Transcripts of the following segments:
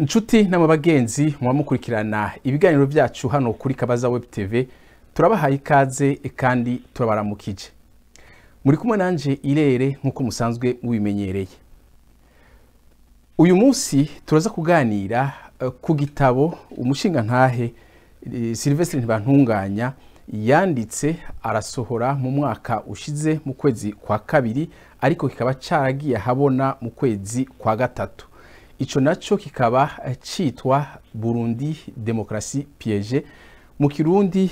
Nshuti n'amabagenzi mukurikirana ibiganiro byacu hano kuri Kabaza Web TV turabahaye ikaze kandi turabaramukije. Muri kumwe nanje Irere nkuko musanzwe mubimenyereye. Uyu munsi turaza kuganira ku gitabo umushinga ntahe Sylvestre Ntibantunganya yanditse arasohora mu mwaka ushize mu kwezi kwa kabiri ariko kikaba caragiye habona mu kwezi kwa gatatu. Ico naco kikaba citwa Burundi Demokrasi Piège mu Kirundi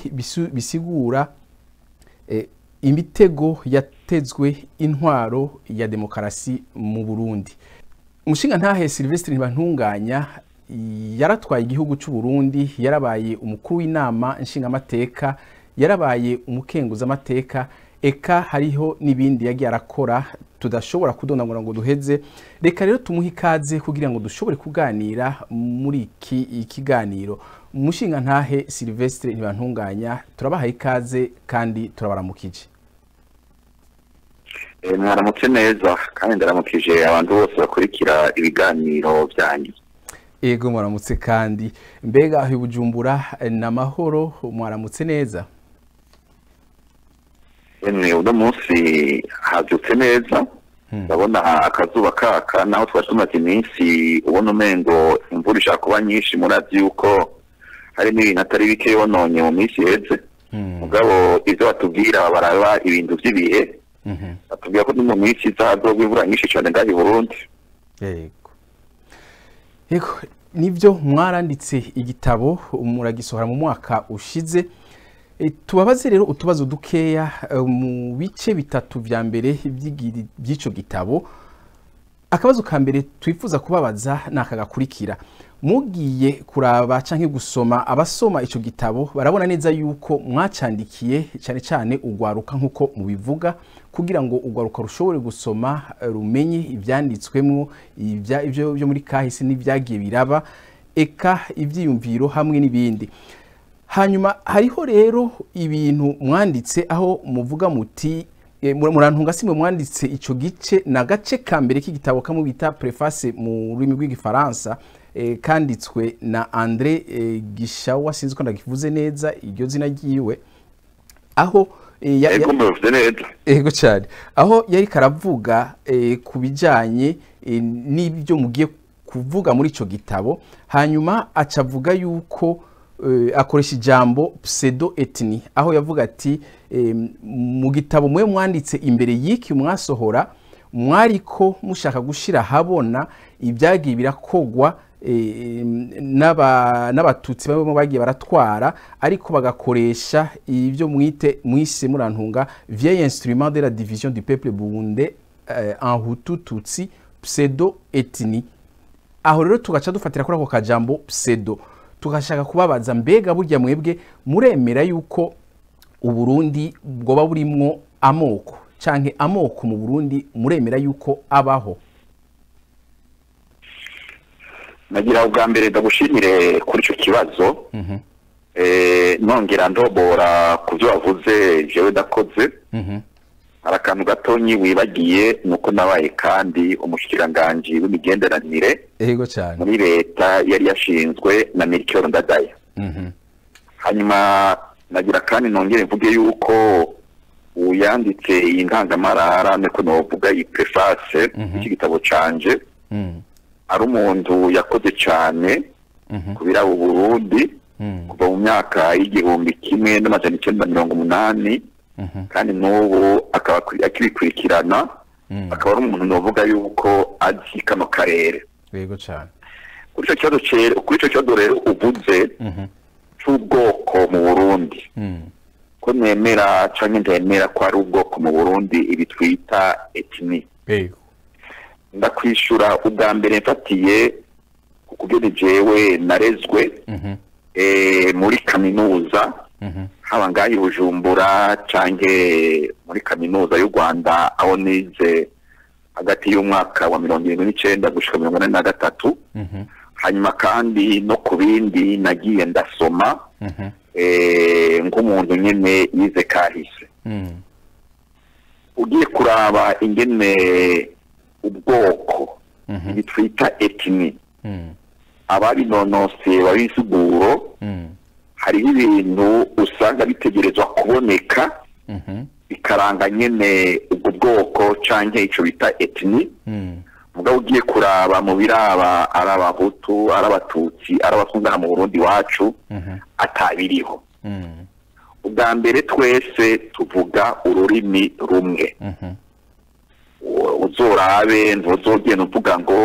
bisigura imitego yatezwe intwaro ya demokarasi mu Burundi. Umushinga ntahe Sylvestre Ntibantunganya yaratwaye igihugu cy'u Burundi, yarabaye umukuru w'inama nshingamateka, yarabaye umukenguza amateka, eka hariho nibindi yagiye arakora tudashobora kudondagura ngo duheze. Reka rero tumuhe ikaze kugira ngo dushobore kuganira muri iki kiganiro. Umushinga ntahe Sylvestre Ntibantunganya turabahaye ikaze kandi turabaramukije. Mwaramutse neza kandi ndaramukije abantu bose bakurikira ibiganiro byanyu. Ego mwaramutse kandi mbega aho Bujumbura n'amahoro mwaramutse neza? Uno munsi habyutse neza, ndabona akazuba kaka naho twatumaze iminsi ubona umengo imvura ishaka kuba nyinshi, muravye yuko hari n'ibintu atari bike yononye mu minsi iheze. Mugabo ivyo batubwira baraba ibintu vy'ibihe, batubwira ko mu minsi izazogwa imvura nyinshi cyane ngaho i Burundi. Ego nivyo mwaranditse igitabo muragisohora mu mwaka ushize. Tubabaze rero utubazo dukeya mu bice bitatu vya mbere by'ico gitabo. Akabazo ka mbere twifuza kubabaza nakagakurikira: mugiye kuraba canke gusoma abasoma ico gitabo barabona neza yuko mwacandikiye cyane cyane ugwaruka nkuko mubivuga, kugira ngo ugwaruka rushobore gusoma rumenye ivyanditswemwo ivyo byo muri kahise n'ivyagiye biraba, eka ivyiyumviro hamwe n'ibindi. Hanyuma hariho rero ibintu mwanditse aho muvuga muti murantunga simwe mwanditse ico gice na gace ka mbere k'igitabo kamwe bita preface mu rurimi rw'igifaransa, kanditswe na André Gishawa, sinzi ko ndagivuze neza iryo zina ryiwe, aho ego cyane aho yari karavuga kubijanye n'ibyo mugiye kuvuga muri ico gitabo. Hanyuma acavuga yuko akoresha ijambo pseudo ethnie, aho yavuga ati mu gitabo mwe mwanditse imbere y'iki mwasohora mwariko mushaka gushira habona ibyagiye birakogwa n'abatutsi bamwe bagiye baratwara, ariko bagakoresha ibyo mwise murantunga vieil instrument de la division du peuple burundais en Hutu Tutsi pseudo ethnie. Aho rero tugaca dufatira kuri ako kajambo pseudo, tugashaka kubabaza mbega burya mwebwe muremera yuko Uburundi bwoba burimwo amoko canke amoko mu Burundi muremera yuko abaho? Nagira ubwa mbere ndagushimire kuri ico kibazo. Nongera ndobora kuvyo wavuze jewe dakoze. Arakantu gatonyi wibagiye nuko nabaye kandi umushikiranganje w'imigenderanire ego cyane muri leta yari yashinzwe na Melchior Ndadaye. Hanyuma nagira kandi nongere mvuge yuko uyanditse ingangamarara niko novuga iyi preface iki gitabo canje ari umuntu yakoze cyane kubira u Burundi kuva mu myaka y'igihumbi kimwe n'amajana 1980, kandi n'ubu akaba akibikurikirana, akaba ari umuntu novuga yuko azi kano karere. Yego cyane. Kuri ico kibazo rero uvuze c'ubwoko mu Burundi, ko nemera canke ndemera ko ari ubwoko mu Burundi ibi twita ethnie. Yego. Ndakwishura ubwa mbere mfatiye kugene jewe narezwe muri kaminuza, haba ngaho i Bujumbura canke muri kaminuza y'u Rwanda aho nize hagati y'umwaka wa 1979 gushika 1983. Hanyuma kandi no ku bindi nagiye ndasoma nk'umuntu nyene yize kahise. Ugiye kuraba ingene ubwoko bitwita ethnie ababinonoseye babisiguro hariho ibintu usanga bitegerezwa kuboneka bikaranga nyene ubwo bwoko canke ico bita etni mugabo ugiye kuraba mu biraba ari abahutu ari abatutsi ari abasungana mu Burundi wacu atabiriho ubwa mbere twese tuvuga ururimi rumwe uzorabe ntuzogenda uvuga ngo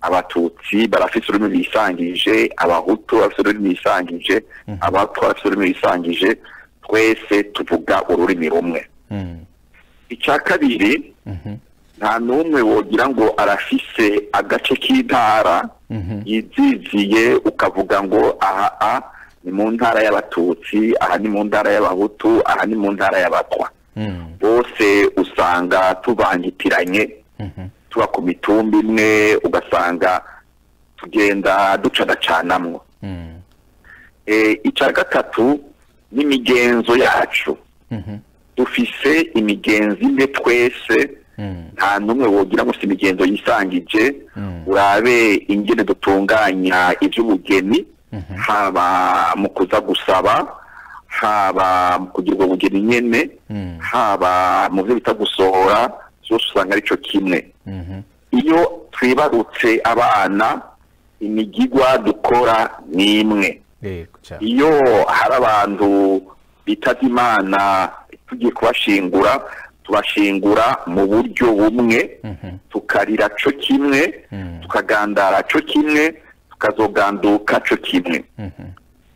abatutsi barafise ururimi bisangije abahutu barafise ururimi bisangije abatwa barafise ururimi bisangije twese tuvuga ururimi rumwe icya kabiri nta n'umwe wogira ngo arafise agace k'intara yiziziye ukavuga ngo aha ni mu ntara y'abatutsi aha ni mu ntara y'abahutu aha ni mu ntara y'abatwa bose usanga tubangitiranye tuba ku mitumba imwe ugasanga tugenda ducanacanamwo icya gatatu n'imigenzo yacu dufise imigenzo imwe twese nta n'umwe wogira ngo si imigenzo yisangije urabe ingene dutunganya iby'ubugeni haba mu kuza gusaba haba mu kugira ubwo bugeni nyene haba mu byo bita gusohora zose usanga arico kimwe iyo twibarutse abana imigigwa dukora ni imwe iyo hari abantu bitavye Imana tugiye kubashingura tubashingura mu buryo bumwe tukarira co kimwe tukagandara co kimwe tukazoganduka co kimwe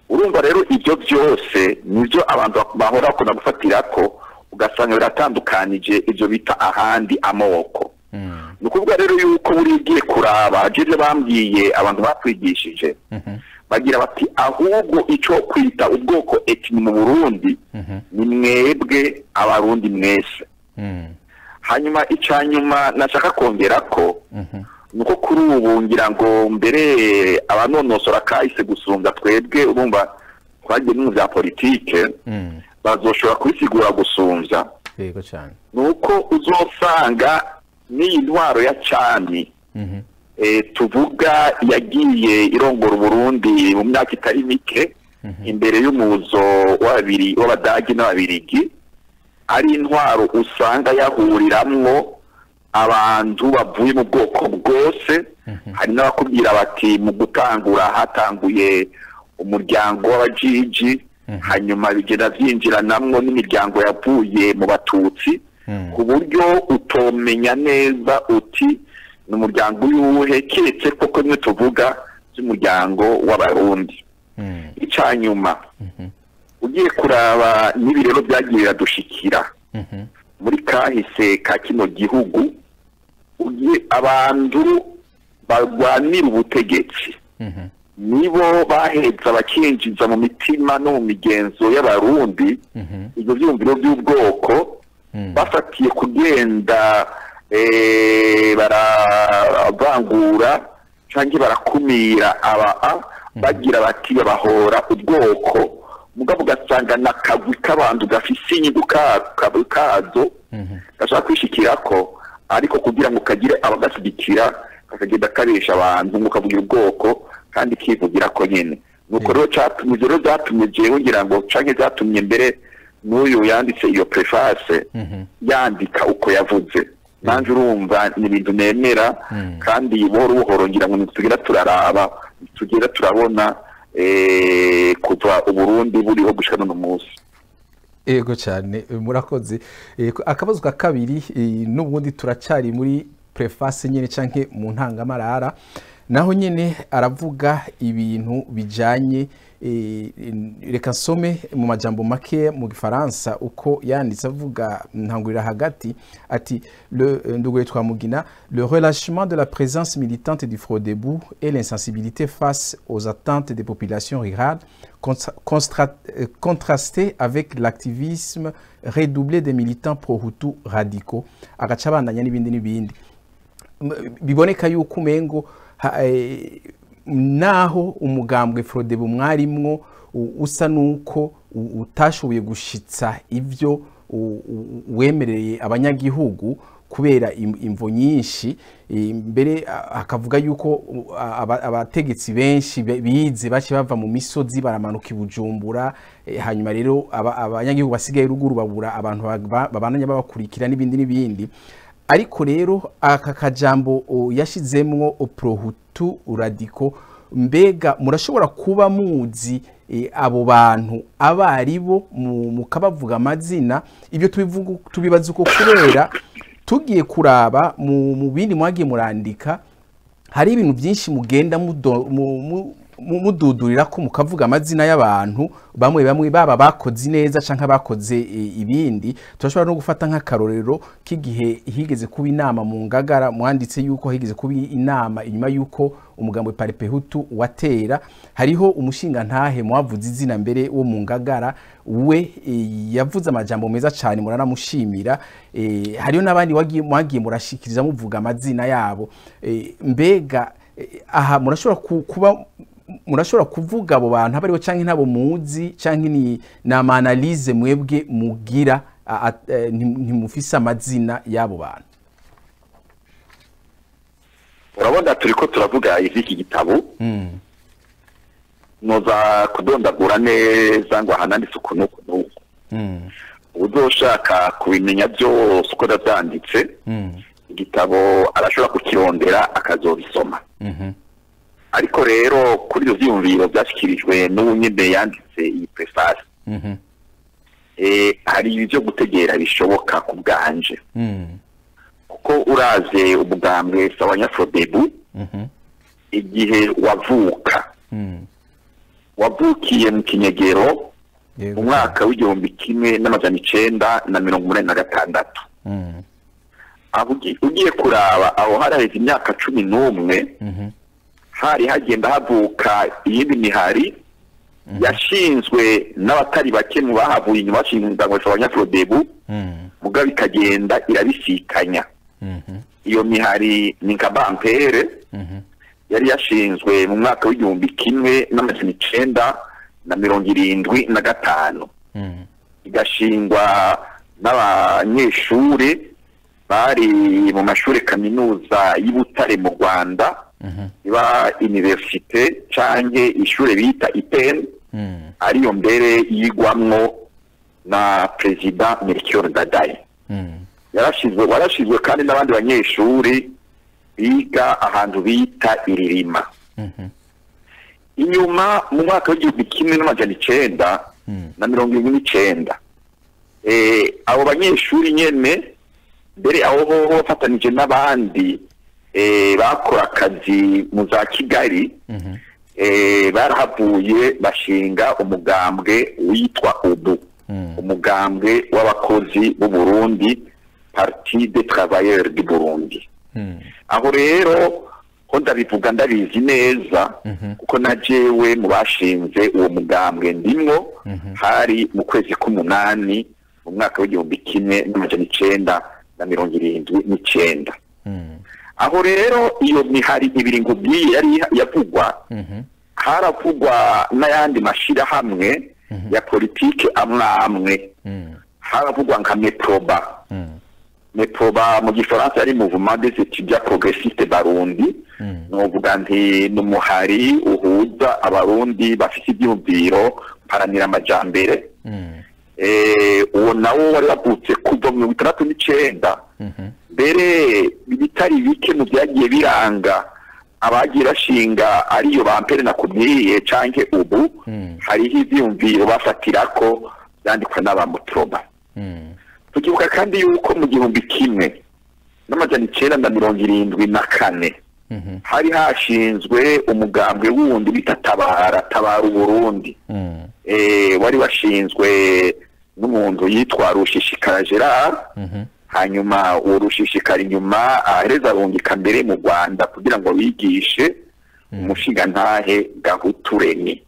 urumva rero ibyo byose nivyo abantu bahora bakunda gufatirako ugasanga biratandukanije ibyo bita ahandi amoko ni ukuvuga rero yuko buri ugiye kuraba jeje bambwiye abantu bakwigishije bagira bati ahubwo ico kwita ubwoko etni mu Burundi ni mwebwe abarundi mwese hanyuma icanyuma nashaka kongera ko nuko kuri ubu ngira ngo mbere abanonosora kahise gusumba twebwe urumva twagiye mu bya politike bazoshobora kubisigura gusumvya yego cyane nuko uzosanga n'iyi ntwaro ya cami tuvuga yagiye irongora Burundi mu myaka itari mike imbere y'umuzo w'abadagi n'ababirigi ari intwaro usanga yahuriramwo abantu bavuye mu bwoko bwose hari n'abakubwira bati mu gutangura hatanguye umuryango w'abajiji hanyuma bigenda vyinjiranamwo n'imiryango yavuye mu batutsi ku buryo utomenya neza uti ni umuryango uyuhe keretse koko niwe tuvuga by'umuryango w'abarundi icanyuma ugiye kuraba n'ibi rero byagiye biradushikira muri kahise ka kino gihugu ugiye abantu barwanira ubutegetsi nibo baheza bakinjiza mu mitima no mu migenzo y'abarundi ibyo byumviro by'ubwoko bafatiye kugenda baravangura canke barakumira bagira bati bahora ubwoko mugabo ugasanga n'akagwi k'abantu gafise inyungu kazo gashaka kwishikirako ariko kugira ngo kagire abagashyigikira kakagenda kabesha abantu ngo kavugira ubwoko kandi kivugira ko nyene nuko rero byatumye jewe ngira ngo canke byatumye mbere n'uyu yanditse iyo preface yandika uko yavuze nanje urumva ni ibintu nemera kandi buhoro ngira ngo tugira turaraba tugira turabona kuva Uburundi buriho gushika no munsi ego cyane murakoze akabazo ka kabiri n'ubundi turacari muri preface nyene canke mu ntangamarara naho nyene aravuga ibintu bijanye reka nsome mu majambo make mu gifaransa uko yanditse avuga ntangurira hagati ati ndugoye twamugina le relâchement de la présence militante du Frodebu et l'insensibilité face aux attentes des populations rurales contrasté avec l'activisme redoublé des militants pro-Hutu radicaux agacabandanya n'ibindi biboneka yuko umengo naho umugambwe Frodebu mwarimwo usa nuko utashoboye gushitsa ivyo wemereye abanyagihugu kubera imvo nyinshi mbere akavuga yuko abategetsi benshi bize bace bava mu misozi baramanuka ibujumbura hanyuma rero abanyagihugu basigaye ruguru babura abantu babananya babakurikira n'ibindi ariko rero aka kajambo yashizemwo prohutu radiko mbega murashobora kuba muzi abo bantu abaribo mukabavuga amazina ibyo tubibaza uko kubera tugiye kuraba mu bindi mwagiye murandika hari ibintu byinshi mugenda mududurira ko mukavuga amazina y'abantu bamwe baba bakoze neza canka bakoze ibindi turashobora no gufata nk'akarorero k'igihe higeze kuba inama mu Ngagara mwanditse yuko higeze kuba inama inyuma yuko umugambo Paripehutu watera hariho umushinga ntahe mwavuze izina mbere wo mu Ngagara we yavuze amajambo meza cyane muranamushimira hariho nabandi mwagiye murashikiriza muvuga amazina yabo mbega aha murashobora kuvuga abo bantu abariho canke ntabo muzi canke ni analyse mwebwe mugira ntimufise amazina y'abo bantu urabona turiko turavuga iki gitabo noza kudondagura neza ngo ahananditse ukuntu uzoshaka kubimenya byose uko ndavyanditse igitabo arashobora kukirondera akazobisoma ariko rero kuri ivyo vyiyumviro vyashikirijwe n'ubunyene yanditse iyi preface hari ibyo gutegera bishoboka ku bwanje kuko uraze umugambwe Sawanyafrodebu igihe wavukiye mu Kinyegero mu mwaka w'1986 ugiye kuraba aho haraheze imyaka 11 hari hagenda havuka iyindi mihari yashinzwe n'abatari bake mu bahavuye inyuma bashinzwe Abanyafrodebu muga bikagenda irabisikanya iyo mihari ni nka Bampere yari yashinzwe mu mwaka w'1975 igashingwa n'abanyeshuri bari mu mashuri kaminuza y'Ibutare mu Rwanda iba universite canke ishure bita IPN ariyo mbere yigwamwo na president Melchior Ndadaye warashizwe kandi n'abandi banyeshuri biga ahantu bita Iririma inyuma mu mwaka w'1979 abo banyeshuri nyene mbere aho bafatanije n'abandi bakora akazi mu za Kigali barahavuye bashinga umugambwe witwa UBU umugambwe w'abakozi b'u Burundi Parti des Travailleurs du Burundi aho rero ko ndabivuga ndabizi neza kuko najewe mu bashinze uwo mugambwe ndimwo hari mu kwezi k'umunani mu mwaka w'1979 aho rero iyo mihari ibiri ngo yari yavugwa haravugwa n'ayandi mashira hamwe ya politike amwe haravugwa nka Meproba mu gifaransa ari Mouvement des étudiants progressistes Barundi novuga nti n'umuhari uhuza abarundi bafite ibyumviro paranira amajambere uwo nawo wari wavutse kuva mu 1969 mbere bitari bike mu byagiye biranga abagira shinga ariyo Bampere nakubwiye canke ubu hariho ivyumviro bafatirako byandikwa n'abamutroba tukibuka kandi yuko mu 1974 hari hashinzwe umugambwe wundi bita Tabara Uburundi wari washinzwe n'umuntu yitwa Rushishikara Gerard hanyuma urushishikara inyuma ahereza rungika mbere mu Rwanda kugira ngo bigishe umushinga ntahe Gahuturemi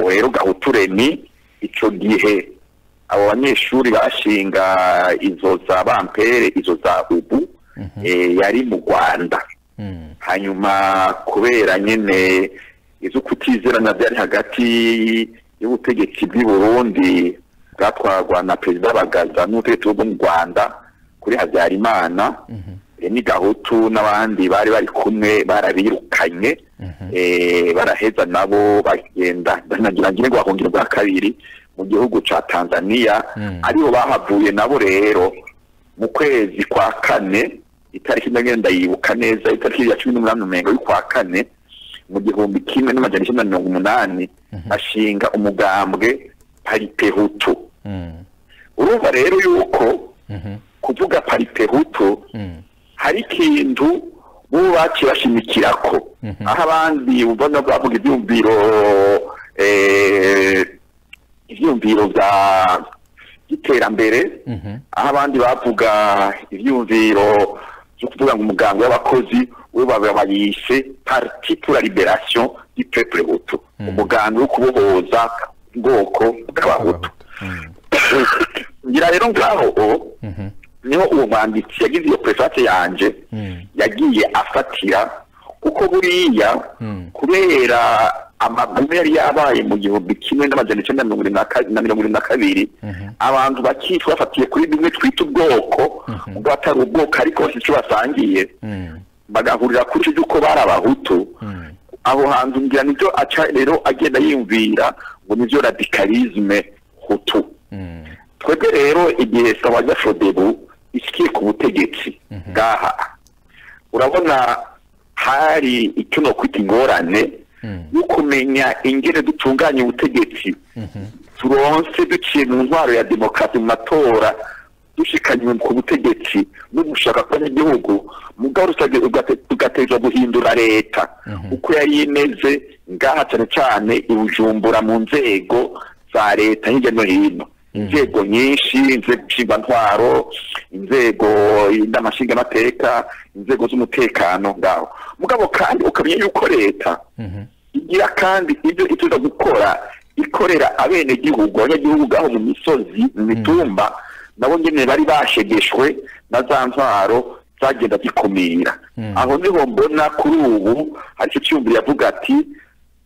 rero Gahuturemi ico gihe abo banyeshuri bashinga izo za Bampere izo za UBU yari mu Rwanda hanyuma kubera nyene izo kutizerana byari hagati y'ubutegetsi bw'i Burundi bwatwarwa na Perezida Bagaza n'ubutegetsi bwo mu Rwanda kuri Habyarimana ni Gahutu n'abandi bari bari kumwe barabirukanye baraheza nabo bagenda banagira ngo bahungire bwa kabiri mu gihugu ca Tanzania ariho bahavuye nabo rero mu kwezi kwa kane itariki ndagenda yibuka neza itariki ya 18 umengo y'ukwa kane mu gihumbi kimwe n'amajana 1980 bashinga umugambwe Parite Hutu. Urumva rero yuko kuvuga Parite Hutu hari ikintu bo bakibashimikirako aho abandi ubona bavuga ivyumviro vya iterambere aho abandi bavuga ivyumviro byo kuvuga ngo umuganga w'abakozi we babayise Parti pour la Libération du Peuple Hutu, umuganga wo kubohoza ubwoko bw'abahutu. Ngira rero ngaho niho uwo mwanditsi yagize iyo preface yanje yagiye afatira kuko buriya kubera amagume yari yabaye mu gihumbi kimwe n'amajana 1922 abantu bakitwa bafatiye kuri bimwe twita ubwoko ubwo atari ubwoko ariko icyo basangiye bagahurira kuri cyo uko bari abahutu aho hantu ngira nibyo aca rero agenda yiyumvira ngo nivyo radicalisme hutu. Twebwe rero igihe Sawanya Frodebu ikiye ku butegetsi gaha urabona hari icyo no kwita ingorane yo kumenya ingene dutunganya ubutegetsi turonse duciye mu ntwaro ya demokarasi mu matora dushikanywe ku butegetsi no gushaka kwa igihugu mugabo tugateza guhindura leta uko yari imeze ngaha cyane cyane ibujumbura mu nzego za leta hirya no hino inzego nyinshi, inzego nshingamatwaro, inzego y'amashingamateka, inzego z'umutekano ngaho mugabo kandi ukamenya yuko leta igira kandi ibyo ituza gukora ikorera abene gihugu abanyagihugu gaho mu misozi mu mitumba nabo nyene bari bashegeshwe na za ntwaro zagenda zikumira aho niho mbona kuri ubu hari icyo cyumvira yavuga ati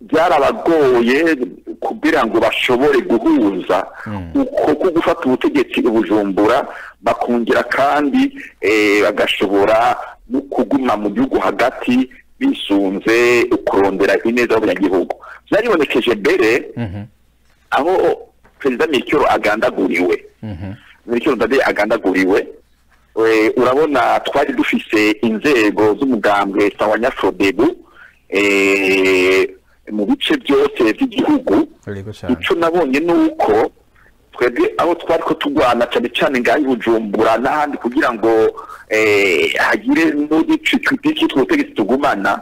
byarabagoye kugira ngo bashobore guhuza uko gufata ubutegetsi Bujumbura bakongera kandi bagashobora no kuguma mu gihugu hagati bisunze ukurondera ineza y'abanyagihugu. Byaribonekeje mbere aho Perezida Mikiro agandaguriwe Mikiro Ndadaye agandaguriwe urabona twari dufise inzego z'umugambwe Sawanya Frodebu mu bice byose by'igihugu. Ico nabonye nuko twebwe aho twari ko tugwana cyane cyane ngaho Bujumbura n'ahandi kugira ngo hagire n'uduce tw'iki tw'ubutegetsi tugumana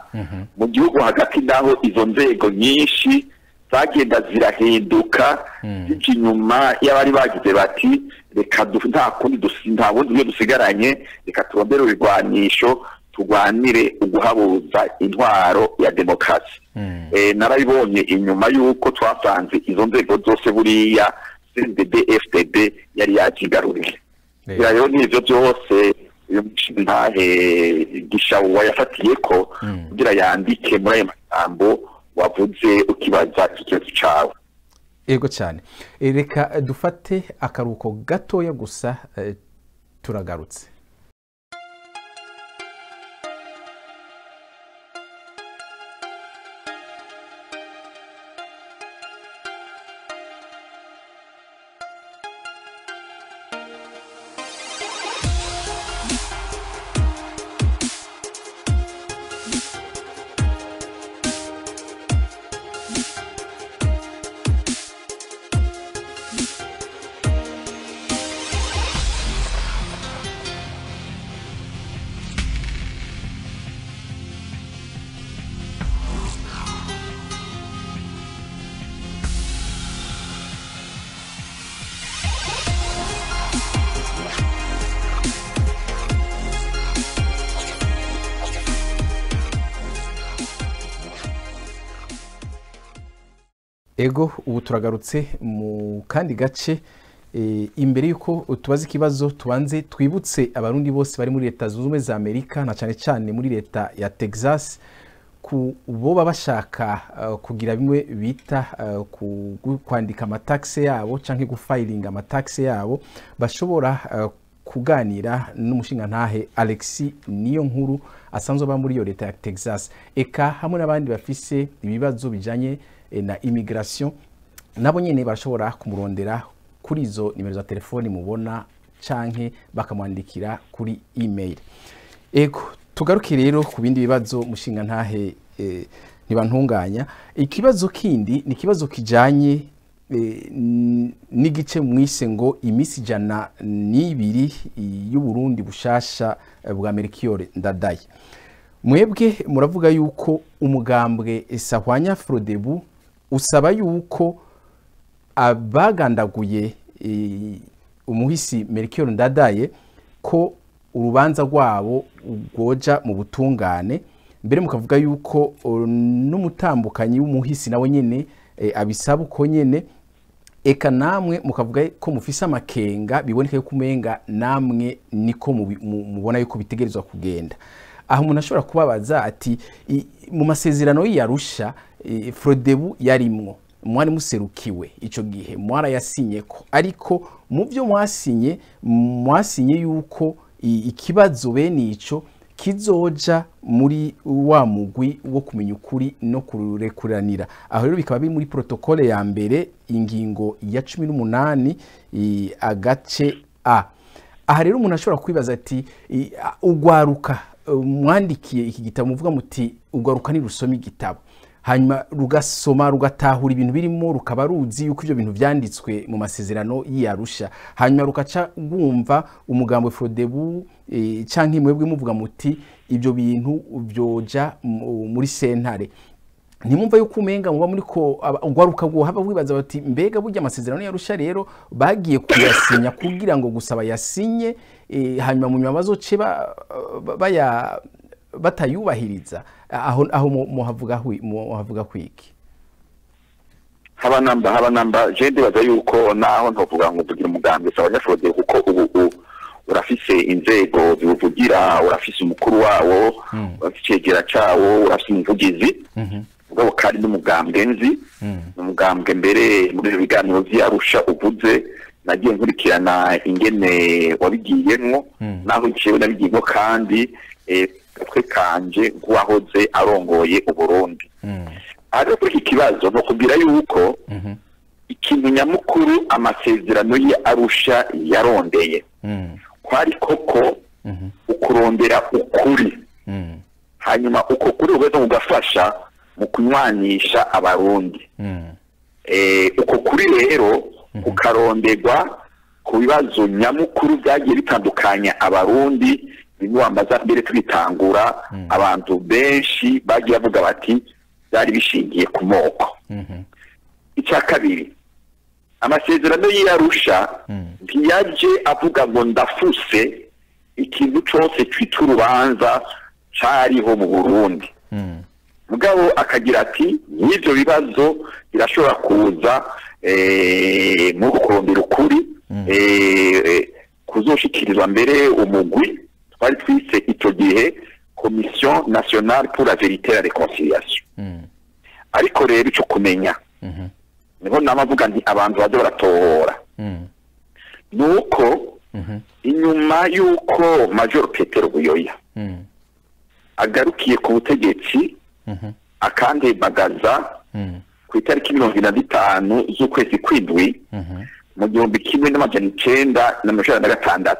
mu gihugu hagati naho izo nzego nyinshi zagenda zirahinduka zije inyuma y'abari bagize bati reka nta kundi nta bundi byo dusigaranye reka turondere ibigwanisho tugwanire uguhabuza intwaro ya demokarasi. Narabibonye inyuma y'uko twasanze izo nzego zose buriya CNDD FDD yari yakigaruriye. Rero n'ivyo byose ntahe gishawo yafatiye ko kugira yandike muri ayo magambo wavuze ukibaza ikibazo cawe. Ego cyane. Reka dufate akaruko gatoya gusa turagarutse. Ego ubu turagarutse mu kandi gace imbere yuko tubaza ikibazo tubanze twibutse abarundi bose bari muri leta zunze ubumwe za Amerika na cyane cyane muri leta ya Texas ku boba bashaka kugira bimwe bita kwandika amataxe yabo canke gufilinga amataxe yabo bashobora kuganira n'umushinga ntahe Alexis Niyonkuru asanzwe aba muri yo leta ya Texas eka hamwe n'abandi bafise ibibazo bijanye na immigration nabo nyene barashobora kumurondera kuri izo nimero za telefoni mubona canke bakamwandikira kuri email. Ego tugaruke rero ku bindi bibazo mushinga ntahe ntibantunganya. Ikibazo kindi ni kibazo kijanye n'igice mwise ngo imisi 102 y'u Burundi bushasha bwa Melchior Ndadaye. Mwebwe muravuga yuko umugambwe Sahwanya Frodebu usaba yuko abagandaguye umuhisi Melchior Ndadaye ko urubanza rwabo ugoja mu butungane, mbere mukavuga yuko n'umutambukanyi w'umuhisi nawe nyene abisaba uko nyene, eka namwe mukavuga ko mufise amakenga biboneka yuko umenga namwe niko mubona yuko bitegerezwa kugenda. Aho umuntu ashobora kubabaza ati mu masezerano y'Arusha Frodebu yarimwo mwari muserukiwe ico gihe mwarayasinye ko, ariko mu byo mwasinye yuko ikibazo bene ico kizoja muri wa mugwi wo kumenya ukuri no kurekuranira. Aho rero bikaba biri muri protokole ya mbere ingingo ya 18 agace A. Aha rero umuntu ashobora kwibaza ati ugwaruka mwandikiye iki gitabo muvuga muti ugwaruka ni rusoma igitabo hanyuma rugasoma rugatahura ibintu birimo rukaba ruzi yuko ivyo bintu vyanditswe mu masezerano y'Arusha, hanyuma rukaca gumva umugambo Frodebu canke mwebwe muvuga muti ivyo bintu vyoja muri sentare. Ntimumva yuko umenga muba muri ko ugwaruka go haba wibaza bati mbega burya amasezerano y'Arusha rero bagiye kuyasinya kugira ngo gusaba yasinye hanyuma mu nyuma bazoce batayubahiriza. Aho muhavuga kwiki haba namba je ndibaza yuko naho ntovuga ngo tugira umugambi Sahwanya Frodebu kuko ubu urafise inzego zivugira, urafise umukuru wawo, urafise cegera cawo, urafise umuvugizi ubwo kandi n'umugambwe nzi n'umugambwe mbere muri biganiro vy'Arusha uvuze nagiye nkurikirana ingene wabigiyemwo naho iciwe nabigiyemo kandi twe kanje guahoze arongoye Uburundi. Ariko kuri ikibazo no kubira yuko ikintu nyamukuru amasezerano y'Arusha yarondeye kwari koko ukurondera ukuri, hanyuma uko kuri ubezo mugafasha mu kunywanisha abarundi. Uko kuri rero ukaronderwa ku bibazo nyamukuru byagiye bitandukanya abarundi binuwambaza mbere tubitangura abantu benshi bagiye bavuga bati byari bishingiye ku moko. Icya kabiri amasezerano y'Arusha ntiyaje avuga ngo ndafuse ikintu cyose twita urubanza cyariho mu Burundi, mugabo akagira ati n'ivyo bibazo birashobora kuza mu kurondera ukuri kuzoshikirizwa mbere umugwi twari twise icyo gihe Commission Nationale pour la Vérité et la Réconciliation. Ariko rero ico kumenya niho namavuga nti abantu baje baratohora nuko inyuma yuko Major Petero Buyoya agarukiye ku butegetsi akandebagaza ku itariki 25 z'ukwezi kw'indwi mu 1996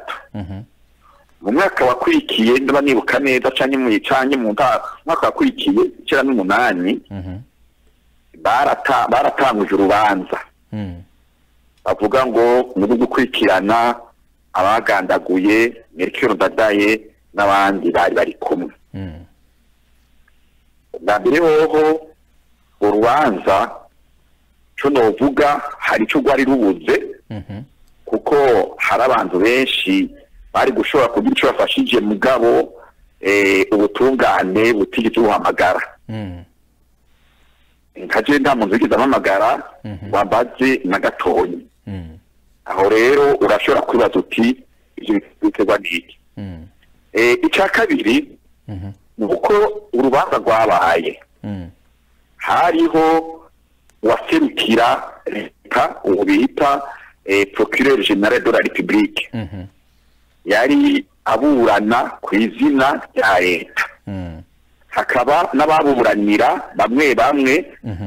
mu mwaka wakurikiye ndaba nibuka neza canke mu mwaka wakurikiye 98 baratanguje urubanza bavuga ngo muri gukurikirana abagandaguye Melchior Ndadaye n'abandi bari kumwe. Mbere hoho urubanza cyo novuga hari cyo gwari rubuze kuko hari abantu benshi bari gushobora kugira icyo bafashije mugabo ubutungane butigeze buhamagara. Nkaje nta muntu wigeze amamagara wambaze na gatonyi. Aho rero urashobora kwibaza uti ivyo biterwa n'iki. Icya kabiri nuko urubanza rwabaye hariho waserukira leta ubu bita procureur general de la République yari aburana ku izina rya leta hakaba n'ababuranira bamwe bamwe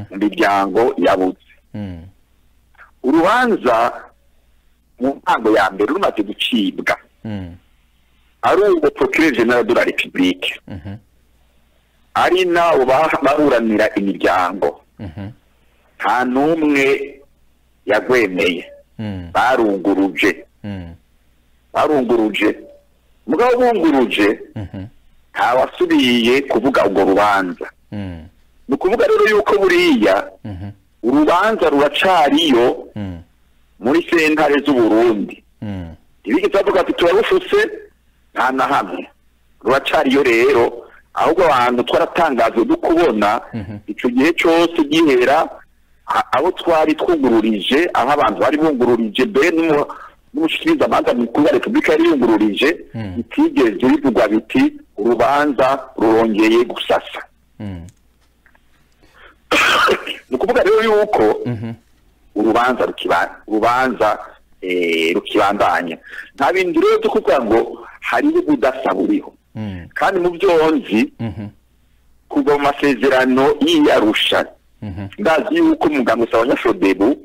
mu miryango yabuze urubanza mu ntango ya mbere rumaze gucibwa ari uwo procureur general de la République ari nabo baburanira imiryango nta n'umwe yagwemeye barunguruje mugabo bunguruje ntawasubiye kuvuga ubwo rubanza ni ukuvuga rero yuko buriya urubanza ruracariyo muri sentare z'Uburundi ibiki twavuga ati turabufuse nta na hamwe ruracariyo rero ahubwo abantu twaratangazwe dukubona ico gihe cyose gihera abo twari twungururije aho abantu bari bungururije be n'umushikiriza amanza mukuru wa Repubulika yari yungururije itigeze bivugwa biti urubanza rurongeye gusasa nukuvuga rero yuko urubanza rukibandanya nta bindi rero tukuvuga ngo hari ubudasa buriho kandi mu byonzi kuva mu masezerano y'Arusha ndazi yuko umuganga usaba nyashodebu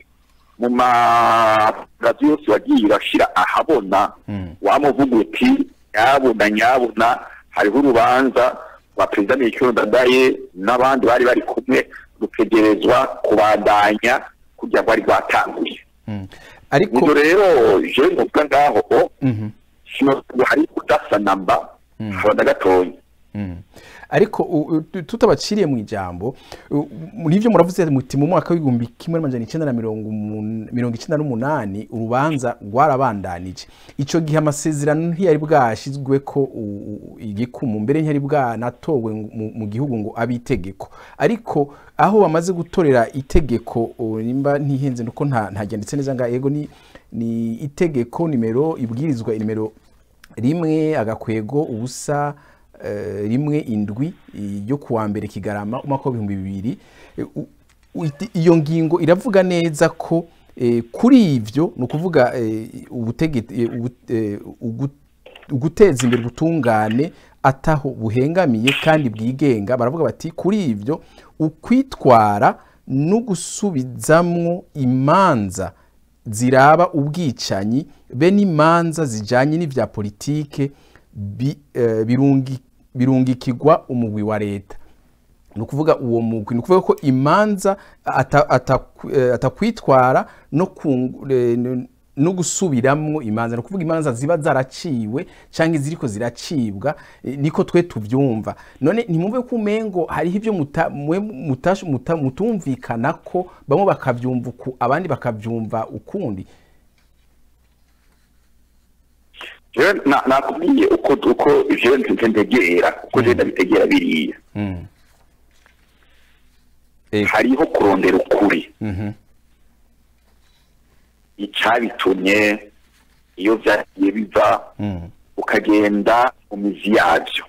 mu magazi yose wagiye urashira ahabona wamuvuga uti nyabuna hariho urubanza rwa perezida Melchior Ndadaye n'abandi bari bari kumwe rutegerezwa kubandanya kugira ngo bari rwatanguye ariko rero je mvuga ngaho sino hari kudasa namba habona gatonya ariko tutabaciriye mu ijambo nivyo muravuze muti mu mwaka w'igumbi kimwe n'amajana 1998 urubanza rwarabandanije ico gihe amasezerano ntiyari bwashizwe ko igikumu mbere ntiyari bwanatowe mu gihugu ngo abitegeko ariko aho bamaze gutorera itegeko nimba ntihenze nuko ntagendetse neza nga yego ni itegeko nimero ibwirizwa nimero 1 agakwego ubusa rimwe indwi yo kuwa mbere Kigarama umwaka wa 2000 iyo ngingo iravuga neza ko kuri ivyo no kuvuga uguteza imbere gutungane ataho buhengamiye kandi bwigenga baravuga bati kuri ivyo ukwitwara no gusubizamwo imanza ziraba ubwicanyi be n'imanza zijanye n'ivya politike birungikirwa umugwi wa leta no kuvuga uwo mugwi no kuvuga ko imanza atakwitwara no gusubiramwo imanza no kuvuga imanza ziba zaraciwe canke ziriko ziracibwa niko twe tuvyumva none ntimumve ko umengo hariho ivyo mutumvikana ko bamwe bakavyumva uku abandi bakavyumva ukundi nakubwiye uko je ntegera uko je ndabitegera biriya hariho kurondera ukuri icabitumye iyo vyagiye biva ukagenda mu mizi yavyo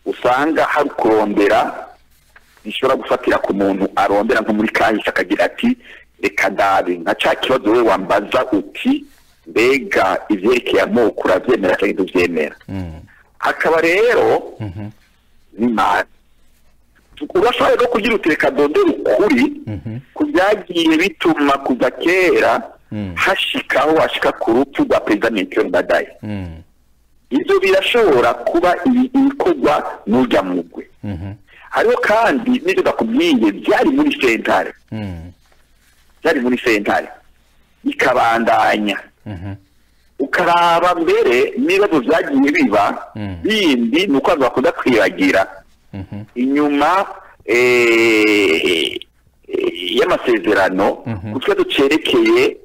usanga hari kurondera bishobora gufatira ku muntu arondera nko muri kahise akagira ati reka ndabe nka ca kibazo we wambaza uti mbega ivyerekeye amoko uravyemera canke ntuvyemera hakaba rero n'imana urashobora no kugira uti reka ndondere ukuri ku vyagiye bituma kuva kera hashikaho hashika ku rupfu rwa perezida Melchior Ndadaye ivyo birashobora kuba ibikorwa n'urya mugwe hariho kandi n'ivyo ndakubwiye vyari muri sentare ikabandanya ukaraba mbere n'ibibazo vyagiye biba bindi nuko abantu bakunda kwibagira inyuma y'amasezerano kutwe ducerekeye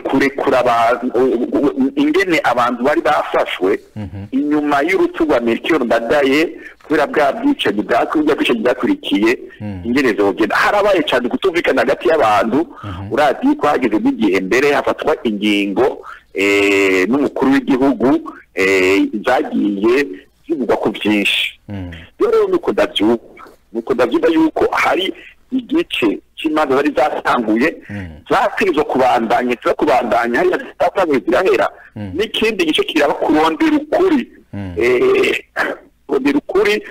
kurekura ingene abantu bari bafashwe inyuma y'urupfu rwa Melchior Ndadaye kubera bwa bwicanyi bwakurikiye ingene zogenda harabaye cyane kutumvikana hagati y'abantu urazi ko hageze n'igihe mbere hafatwa ingingo n'umukuru w'igihugu zagiye zivugwa ku byinshi rero nuko ndavyumva yuko hari igice cy'imanza zari zatanguye zategerezwa kubandanya hariya zitatanguye zirahera n'ikindi gice kiraba kurondera ukuri kurondera ukuri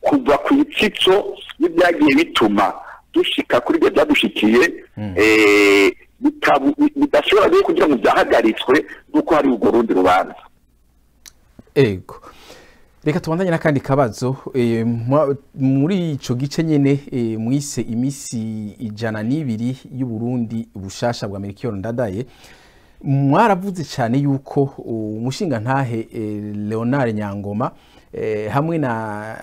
kuva ku itsitso n'ibyagiye bituma dushika kuri ibyo byadushikiye bidashobora rero kugira ngo byahagaritswe nuko hari urwo rundi rubanza. Ego reka tubandanye n'akandi kabazo muri ico gice nyene mwise imisi 102 y'u Burundi bushasha bwa Melchior Ndadaye mwaravuze cyane yuko umushinga ntahe Leonard Nyangoma hamwe na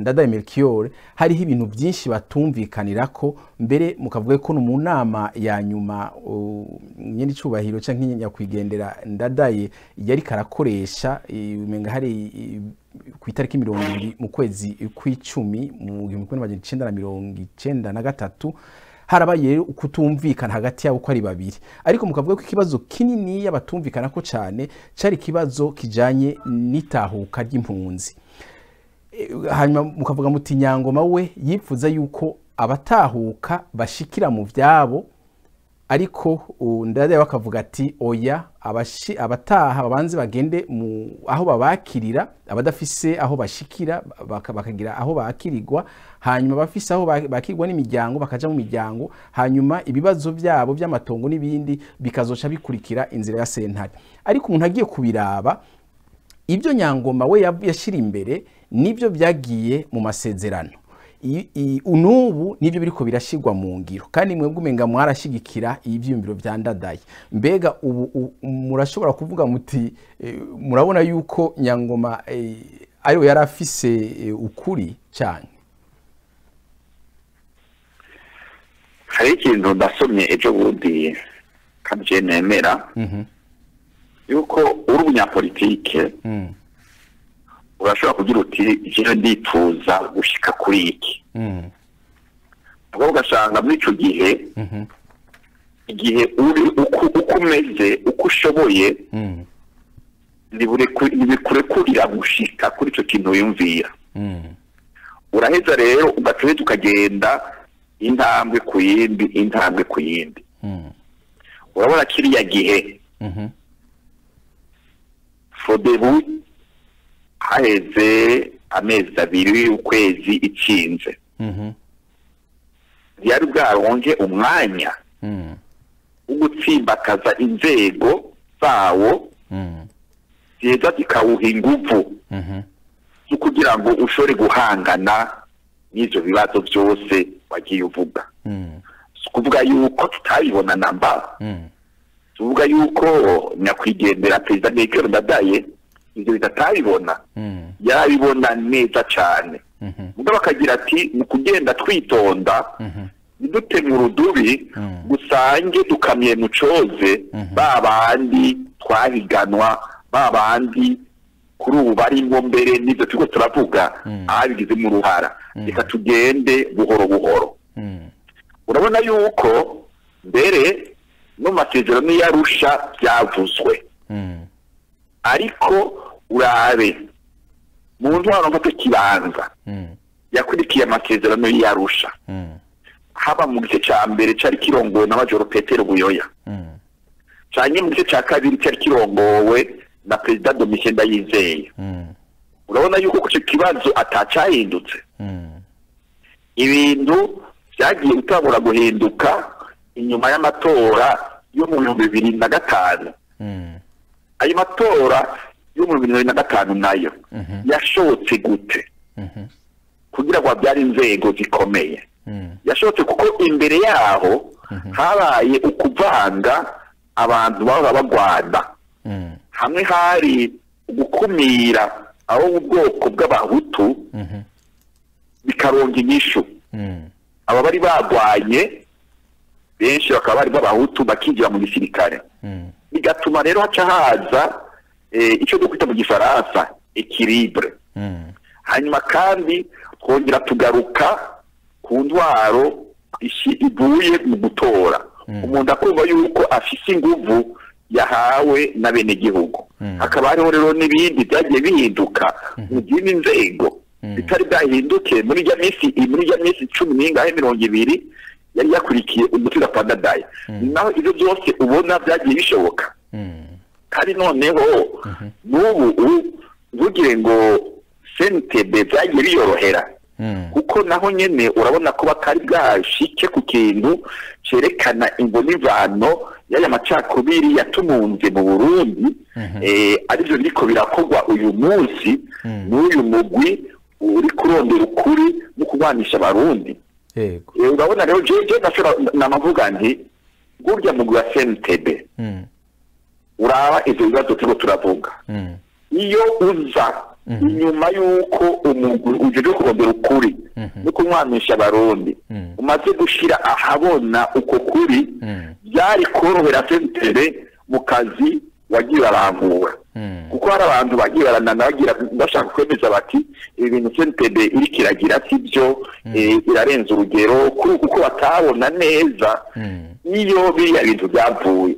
Ndadaye Melchior hariho ibintu byinshi batumvikanira ko mbere mukavuga ko no mu nama ya nyuma nyene icubahiro canke nyakwigendera Ndadaye yari karakoresha umenga hari ku itariki 20 mu kwezi kw'icumi mu 1993 harabaye ukutumvikana hagati yabo ko ari babiri ariko mukavuga ko ikibazo kinini yabatumvikana ko cyane cari kibazo kijanye n'itahuka ry'impunzi. Hanyuma mukavuga muti Nyangoma we yipfuza yuko abatahuka bashikira mu vyabo ariko Ndadaye bakavuga ati oya abataha babanze bagende mu aho babakirira abadafise aho bashikira bakagira aho bakirirwa hanyuma bafise aho bakirwa n'imiryango bakaja mu miryango hanyuma ibibazo byabo by'amatongo n'ibindi bikazoca bikurikira inzira ya sentare ariko umuntu agiye kubiraba ibyo Nyangoma we yashira imbere nibyo byagiye mu masezerano unubu nibyo biriko birashigwa mu ngiro kandi mwebwe umenga mwarashigikira ibyiyumviro bya Ndadaye mbega ubu murashobora kuvuga muti murabona yuko Nyangoma ariyo yarafise ukuri cyane. Hari ikintu ndasomye ejo bundi kandi je nemera yuko uri umunyapolitike urashobora kugira uti je ndipfuza gushika kuri iki ahubwo ugasanga muri ico gihe igihe uri uko umeze uko ushoboye ntibikurekurira gushika kuri ico kintu wiyumvira uraheza rero ugatuheza ukagenda intambwe ku yindi urabona kiriya gihe Fodebu haheze amezi 2 ukwezi icinze yari bwaronke umwanya ugutsimbakaza inzego zawo ziheza zikawuha inguvu zo kugira ngo ushore guhangana n'ivyo bibazo byose wagiye uvuga kuvuga yuko tutabibona namba tuvuga yuko nyakwigendera Perezida Melchior Ndadaye ivyo bitatabibona yarabibona neza cyane muga bakagira ati mu kugenda twitonda nidutema urudubi gusange dukamye mucoze babandi twahiganwa babandi kuri ubu bari ngo mbere n'ivyo turiko turavuga abigize mu ruhara reka tugende buhoro buhoro urabona yuko mbere no masezerano yarusha byavuzwe ariko urabe mu ntwaro mfate kibanza yakurikiye amasezerano yarusha haba mu gice ca mbere cari kirongowe na Majoro Petero Buyoya canke mu gice ca kabiri cari kirongowe na Perezida Domitien Ndayizeye urabona yuko ku kibazo atacahindutse ibintu byagiye gutangura guhinduka inyuma y'amatora yo mu 2005 ayo matora yo mu 2005 nayo yashotse gute kugira ngo abyare inzego zikomeye yashotse kuko imbere yaho habaye ukuvanga abantu baba bagwanda hamwe hari gukumira abo mu bwoko bw'abahutu bikaronga inyishu aba bari bagwanye benshi bakaba bari b'abahutu bakinjira mu gisirikare bigatuma rero haca haza icyo dukwita mu gifaransa équilibre hanyuma kandi twongera tugaruka ku ndwaro ivuye mu gutora umuntu akumva yuko afise inguvu yahawe na bene gihugu hakaba hariho rero n'ibindi byagiye bihinduka mu zindi nzego bitari byahinduke muri ya minsi 10 n'ingahe 20 yari yakurikiye umutuza kwa Ndadaye naho ibyo byose ubona byagiye bishoboka kandi noneho n'ubu ntugire ngo CNTB byagiye biyorohera kuko naho nyene urabona ko batari bwashike ku kintu cerekana imbonivano y'aya macakubiri yatumunze mu Burundi arivyo biriko birakorwa uyu munsi n'uyu mugwi uri kurondera ukuri no kubanisha abarundi urabona rero jeje namavuga nti burya mugwi wa CNTB uraba ivyo bibazo turiko turavuga iyo uza inyuma yuko umugwi uje kurondera ukuri no kumwanisha abarundi umaze gushira ahabona uko kuri byari korohera CNTB mu kazi wagiye barambura kuko hari abantu bagiye baranana bagira bashaka kwemeza bati ibi bintu CNTB iri kiragira sibyo irarenza urugero kuko batabona neza iyo biriya bintu byavuye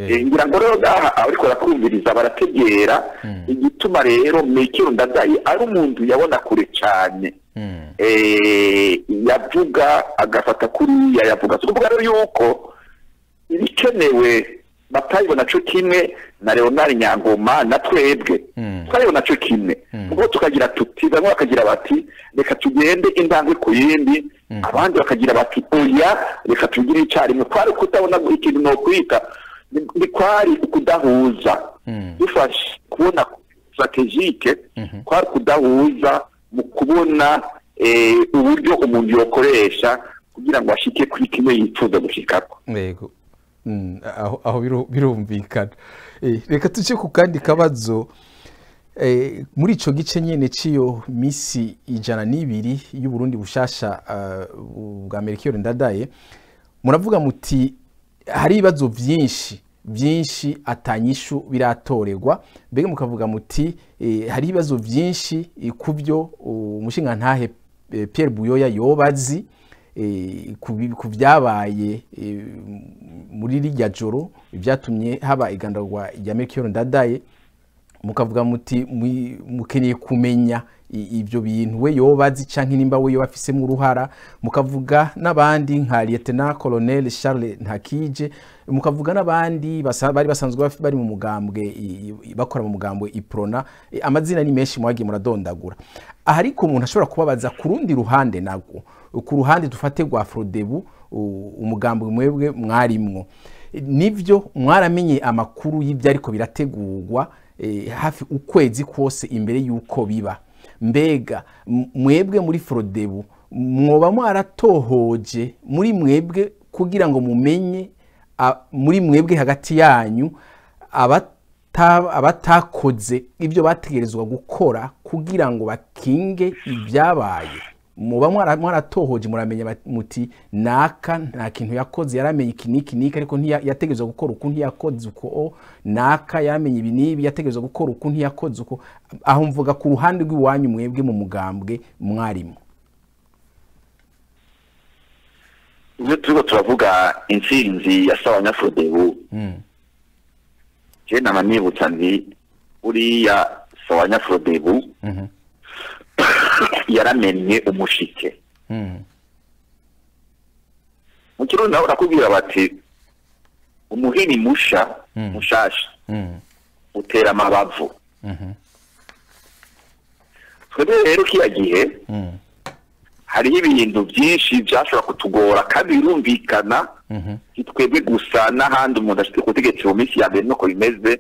ngira ngo rero ariko barakumviriza barategera igituma rero Melchior Ndadaye ari umuntu yabona kure cyane yavuga agafata kuriya yavuga kuvuga rero yuko ibikenewe batayibona cyo kimwe na Leonard Nyangoma na twebwe twayibona cyo kimwe ubwo tukagira tuti bamwe bakagira bati reka tugende indangwe ku yindi abandi bakagira bati oya reka tugire icyarimwe kwari kutabona ikintu no kwita ni kwari kudahuza bifashe kubona strategique kwari kudahuza mu kubona uburyo umuntu yokoresha kugira ngo ashike kuri kimwe yifuza gushikako yego aho birumvikana reka tuce ku kandi kabazo muri ico gice nyene ciyo misi 102 y'u Burundi bushasha bwa Melchior Ndadaye muravuga muti hari ibibazo byinshi atanyishu biratorerwa mbega mukavuga muti hari ibibazo byinshi kubyo umushinga ntahe Pierre Buyoya yobazi ku byabaye muri rirya joro byatumye haba igandagwa rya Melchior Ndadaye mukavuga muti mukeneye kumenya ibyo bintu we yobazi canke nimba we yobafise mu ruhara mukavuga nabandi nka Lieutenant Colonel Charles Ntakije mukavuga nabandi bari basanzwe bari mu mugambwe bakora mu mugambwe Iprona amazina ni menshi mwagiye muradondagura ariko umuntu ashobora kubabaza ku rundi ruhande nago ku ruhande dufate gwa Frodebu umugambwe mwebwe mwarimwo nivyo mwaramenye amakuru y'ibyo ariko birategurwa hafi ukwezi kose imbere yuko biba mbega mwebwe muri Frodebu mwoba mwaratohoje muri mwebwe kugira ngo mumenye muri mwebwe hagati yanyu abatakoze ibyo bategerezwa gukora kugira ngo bakinge ibyabaye muba mwaratohoje muramenya muti naka nta kintu yakoze yaramenye ikiniki ariko ntiyategerezwa gukora uko ntiyakoze uko naka yaramenye ibinibi yategerezwa gukora uko ntiyakoze uko aho mvuga ku ruhande rw'iwanyu mwebwe mu mugambwe mwarimo iyo turiko turavuga intsinzi ya Sawanya-Frodebu je namanibutsa ndi uriya Sawanya-Frodebu yaramenye umushike mu kirundi naho nakubwira bati umuhini mushasha utera amabavu twebwe rero kiya gihe hariho ibintu byinshi byashobora kutugora kandi birumvikana twebwe gusa n'ahandi umuntu ashite kutegetsa mu minsi ya mbere nuko bimeze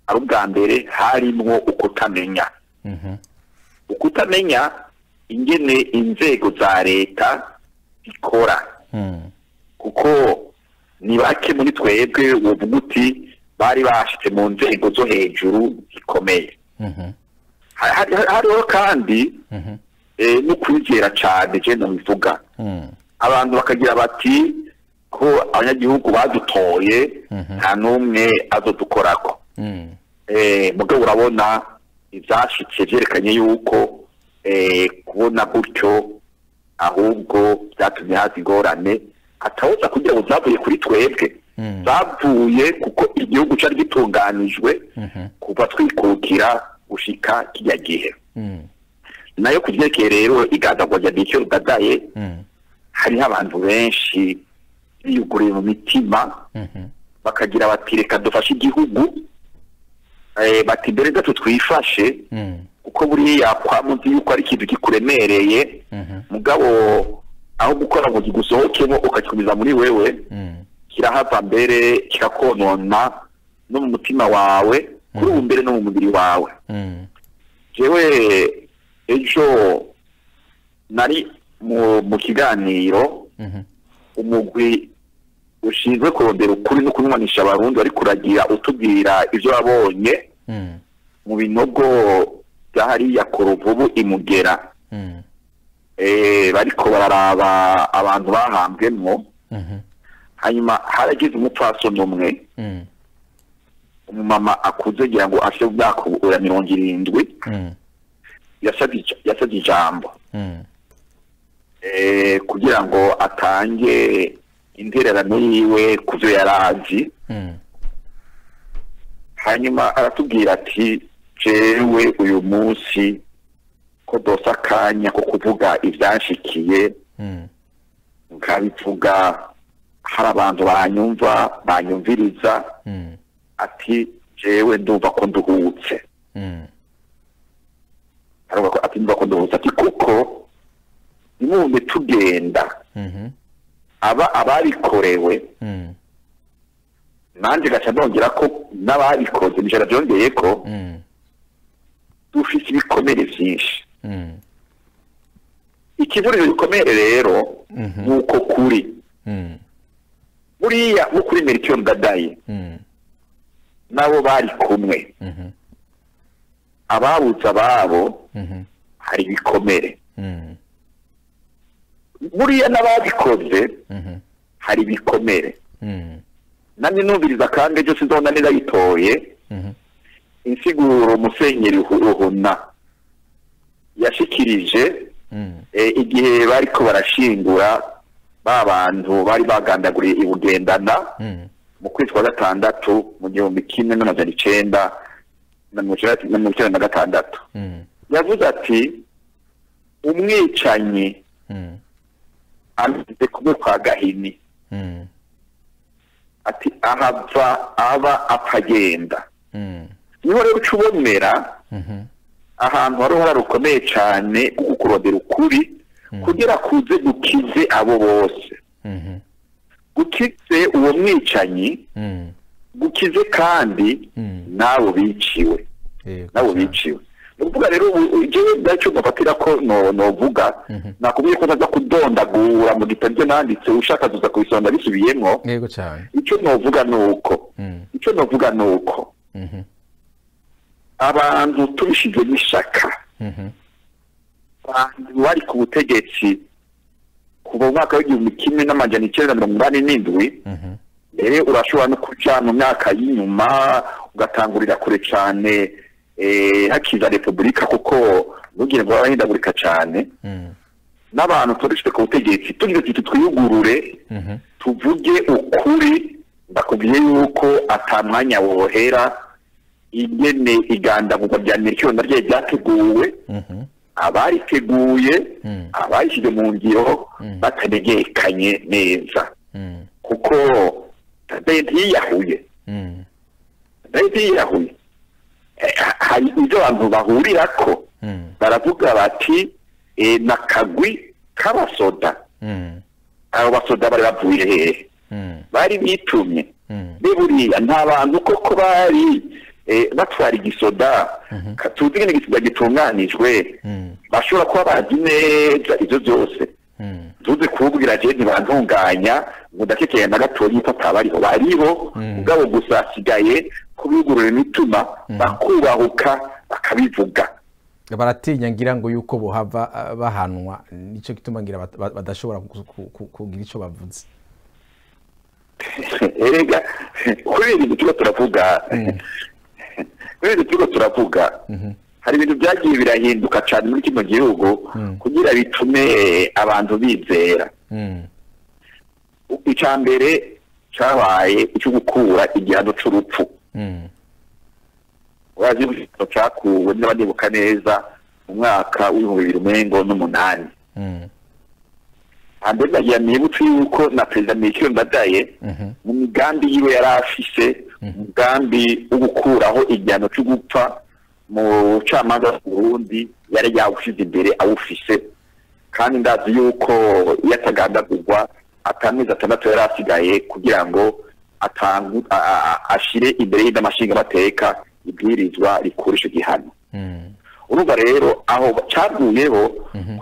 ari ubwa mbere harimwo ukutamenya ukutamenya ingene inzego za leta zikora kuko ni bake muri twebwe uvuga uti bari bashitse mu nzego zo hejuru zikomeye hariho kandi no kwizera cyane je ndabivuga abantu bakagira bati ko abanyagihugu badutoye nta numwe azodukorako mugabo urabona ibyashitse byerekanye yuko kubona gutyo ahubwo byatumye haza ingorane atawoza kugira ngo zavuye kuri twebwe zavuye kuko igihugu cyari gitunganijwe kuva twikukira gushika kijya gihe nayo kuvyerekeye rero igandagwa rya Melchior Ndadaye hariho abantu benshi biyuguriye mu mitima bakagira bati reka dufashe igihugu bati mbere gato twifashe kuko buriya kwamuzi yuko ari ikintu kikuremereye mugabo aho gukora ngo kigusohokemo ukakigumiza muri wewe kirahava mbere kirakonona no mu mutima wawe kuri ubu mbere no mu mubiri wawe jewe ejo nari mu kiganiro umugwi ushinzwe kurondera ukuri no kunywanisha abarundi bari kuragira utubwira ivyo wabonye mu binogo bya hariya Kuruvubu Imugera bariko bararaba abantu bahambwemwo hanyuma haragize umupfasoni umwe umumama akuze ngira ngo afite ubwaka ura 70 yasabye ijambo kugira ngo atange intererano yiwe kuvyo yarazi hanyuma aratubwira ati jewe uyu munsi ko dosa akanya ko kuvuga ivyanshikiye nkabivuga hari abantu banyumviriza ati jewe ndumva ko nduhutse ati ndumva ko nduhutse ati kuko nimumbe tugenda ababikorewe nanje gaca ndongera ko n'ababikoze nijara byongeye ko dufise ibikomere vyinshi ikivuriro gikomere rero nuko kuri buriya kuri Melchior Ndadaye nabo bari kumwe ababuza babo hari ibikomere buriya n'ababikoze hari ibikomere nani numviriza kandi ejo sinzona neza yitoye insiguro Musenyeri Ruhuna yashikirije igihe bariko barashingura babantu bari bagandaguriye ibugendana mu kwezi kwa gatandatu mu 1996 yavuze ati umwicanyi ameze kumwe kwa Gahini ati aba apagenda niho rero ucubonera ahantu hari uruhara rukomeye cyane kuko kurondera ukuri kugira kuze gukize abo bose gukize uwo mwicanyi gukize kandi nabo biciwe nukuvuga rero jewe ndaco bafatira ko novuga nakubwiye ko ntaza kudondagura mu gitabo nanditse ushaka tuza kubisonda bisubiyemwo yego cyane ico novuga nuko abantu tubishize n'ishaka abantu bari ku butegetsi kuva mu mwaka w'1987 mbere urashobora no kuja mu myaka y'inyuma ugatangurira kure cyane hakiza repubulika kuko ntugire ngo barahindagurika cyane n'abantu turishwe ku butegetsi tugize tuti twiyugurure tuvuge ukuri ndakubwiye yuko atamwanya wohera ingene igandagurwa rya Melchior Ndadaye ryateguwe abariteguye abayishyize mu ngiro batanegekanye neza kuko Ndadaye ntiyiyahuye hari ibyo abantu bahurirako baravuga bati nakagwi k'abasoda abo basoda bari bavuye hehe bari bitumye buriya nta bantu koko bari batwara igisoda tuzi ngene igisoda gitunganijwe bashobora kuba bazi neza ivyo byose tuzi kubwira je ntibantunganya ngo ndakekeye na gatoyi ko atabariho bariho ubwabo gusa asigaye kubigurura imitima bakubahuka bakabivuga baratinya ngira ngo yuko bohava bahanwa nico gituma ngira badashobora kugira ico bavuze erega kubera ibintu turiko turavuga hari ibintu byagiye birahinduka cyane muri kino gihugu kugira bitume abantu bizera icambere cyabaye icyo gukura igihano c'urupfu wazi cyakuwe n'abandibuka neza mu mwaka w'2008 hande nagira nibutse yuko na perezida Melchior Ndadaye mu migambi yiwe yari afise umugambi wo gukuraho igihano cyo gupfa mu camanza Burundi yari yawushize imbere awufise kandi ndazi yuko yatagandagurwa atamezi atandatu yari asigaye kugira ngo ashire imbere y'amashinga mateka ibwirizwa rikurisha igihano urumva rero aho caguyeho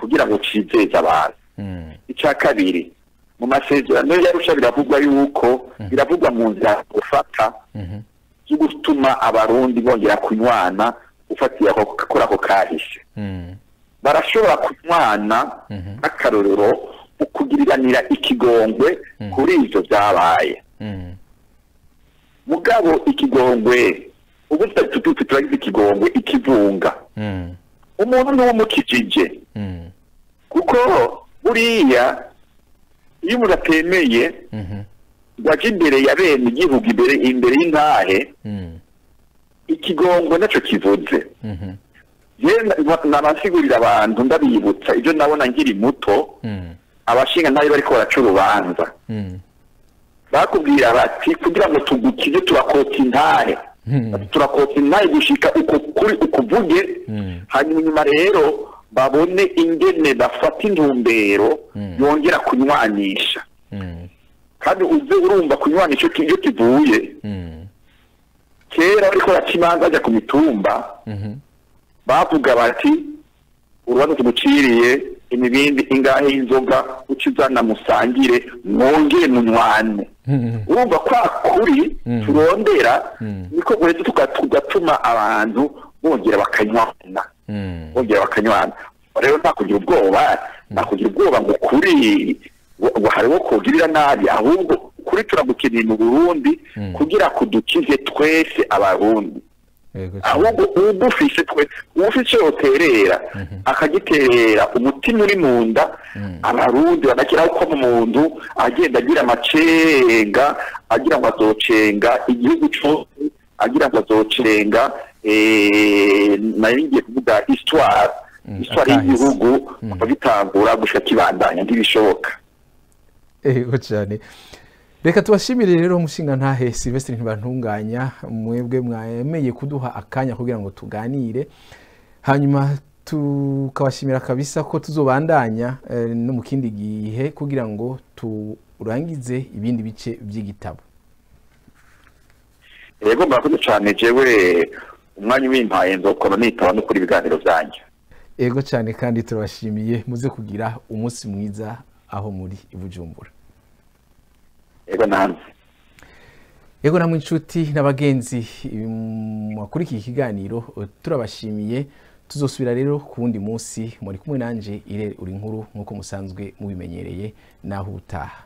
kugira ngo cizeze abantu icya kabiri mu masezerano yarusha biravugwa yuko biravugwa mu nzira gufata cyo gutuma abarundi bongera kunywana ufatiye kora ko kahise barashobora kunywana akarorero ukugiriranira ikigongwe kuri ivyo byabaye mugabo ikigongwe ubu turagize ikigongwe ikivunga umuntu ni w'umukijije kuko buriya iyo umuntu atemeye waje imbere ya bene igihugu imbere y'intahe ikigongwe naco kivuze nabasigurira abantu ndabibutsa ibyo nabona nkiri muto abashinga ntayo bariko baraca urubanza bakubwira bati kugira ngo tugukije turakota intahe gushika uko kuri ukuvuge hanyuma nyuma rero babone ingene bafata intumbero yongera kunywanisha kandi uze urumva kunywanisha iyo kivuye kera bariko baraca imanza ajya ku mitumba bavuga bati urubanza tumuciriye imibindi ingahe y'inzoga ucizana musangire mwongere munywane urumva kwa kuri turondera niko guheze tugatuma abantu bongera bakanywana rero ntakugira ubwoba ngo kuri hariho kugirira nabi ahubwo kuri turagukeneye mu Burundi kugira kudukize twese abarundi ahubwo ufise yoterera akagiterera umutima uri mu nda abarundi banakiraho ko mu ndu agenda agira amacenga agira ngo azocenga igihugu cyose agira ngo azocenga nari ngiye kuvuga histoire y'igihugu kuva gitangura gushika kibandanya ntibishoboka cyane reka tubashimire rero umushinga ntahe Sylvestre Ntibantunganya mwebwe mwemeye kuduha akanya kugira ngo tuganire hanyuma tukabashimira kabisa ko tuzobandanya no mu kindi gihe kugira ngo turangize ibindi bice by'igitabo yego murakoze cyane jewe umwanya ubimpaye nzokora nitaba no kuri ibiganiro byanyu yego cyane kandi turabashimiye muze kugira umunsi mwiza aho muri Bujumbura yego namwe inshuti n'abagenzi kuri iki kiganiro turabashimiye tuzosubira rero ku wundi munsi muri kumwe nanje Irere uri nkuru nk'uko musanzwe mubimenyereye naho utaha